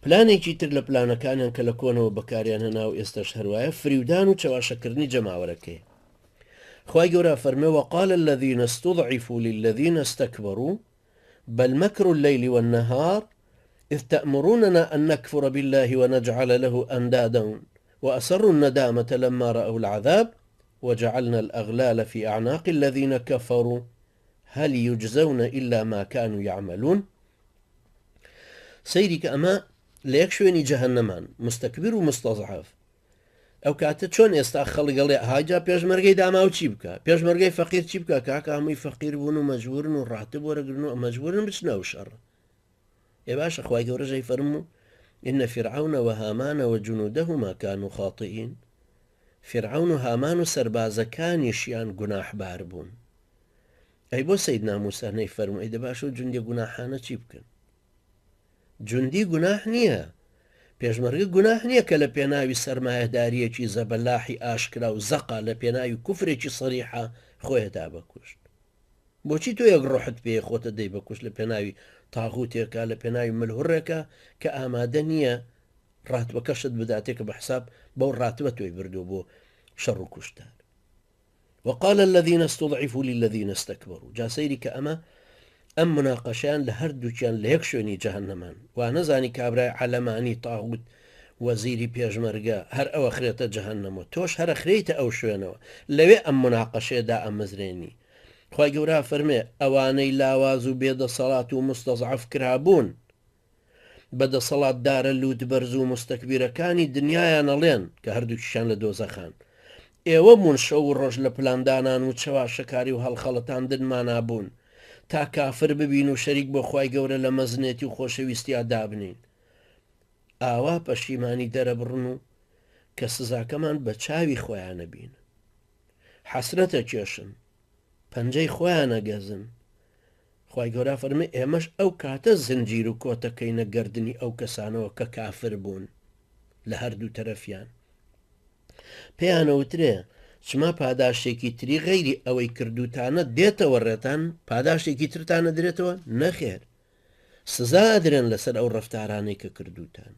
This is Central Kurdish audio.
پلانێکی تر لە پلانەکانیان کە لە کۆنەوە بەکاریان هەنا و ئێستاش هەروایە فریودان و چاواشەکردنی جەماوەرەکەی. خوای گەورە فەرمێ وقال الذين استضعفوا للذين استكبروا بل مكر الليل والنهار إذ تأمروننا أن نكفر بالله ونجعل له أندادا وأسروا الندامة لما رأوا العذاب وجعلنا الأغلال في أعناق الذين كفروا هل يجزون إلا ما كانوا يعملون. سيرك أما ليك شويني جهنمان مستكبر ومستضعف ئەو کاتە چۆن ئێستا خەڵک گەڵێ هاجا پێشمەرگەی داما و چی بکە پێشمەرگەی فەقیر چی بکە کاکە هەمووی فەقیر بوون و مەجبورن و ڕاتب وەرەگرن و مەجبورن بچنە و شەڕ. ێ باشە خوای گەورەژەی فەرموو إن فرعون وهامان وجنودهما كانوا خاطئين. فرعون و هامان و سەربازەکانیشیان گوناحبار بوون. ئەی بۆ سەیدنا موسا نەی فەرموو ئەی دەباشە و جوندی گوناحانە چی بکەن؟ جوندی گوناح نییە، پێشمەرگە گوناح نییە کە لە پێناوی سەرمایەداریەکی زەبەلاحی ئاشکرا و زەقا لە پێناوی کوفرێکی سەریحە خۆیەدا بکوشت. بۆچی تۆ یەک ڕۆحت پێ خۆتە دەی بکوشت لە پێناوی تاغوتێکە لە پێناوی ملهوڕێکە کە ئامادە نییە ڕاتبەکەشت بداتێکە بە حساب بەو ڕاتبە تۆی بردو بۆ شەڕ و کوشتار. وقال الذين استضعفوا للذين استكبروا جا سەیری کە ئەمە ئەم مناقەشیان لە هەردووکیان لە یەک شوێنی جەهەنەمان وا نەزانی کابرای عەلەمانی تاغوت وەزیری پێشمەرگە هەر ئەوە خرێتە جەهەنەمەوە تۆش هەرە خرێیتە ئەو شوێنەوە لەوێ ئەم مناقەشێدا ئەمەزرێنی. خوای گەورە فەرمێ ئەوانەی لاواز و بێدەسەڵات و مستەزعف کرابوون بەدەسەڵاتدارە لووت بەرز و مستەکبیرەکانی دنیایان ئەڵێن کە هەردووکیشان لە دۆزەخان ئێوە مون شەو و ڕۆژ لە پلاندانان و چەواشەکاری و هەڵخەڵەتان دنمانابوون تا کافر ببین و شەریک بۆ خوای گەورە لە مەزنێتی و خۆشەویستیا دابنین. ئاوا پەشیمانی دەرەبڕن و کە سزاکەمان بە چاوی خۆیانە بین. حەسرەتە کێشن پەنجەی خۆیانە گەزن. خوای گەورە فەرمێ ئێمەش ئەو کاتە زنجیر و کۆتەکەینە گەردنی ئەو کەسانەوە کە کافر بوون لە هەردوو تەرەفیان. پێیانەوترێ چما پاداشتێکی تری غەیری ئەوەی کردوتانە دێتەوە ڕێتان پاداشتێکی ترتانە درێتەوە نەخێر سزا ئەدرێن لەسەر ئەو ڕەفتارانەی کە کردوتان.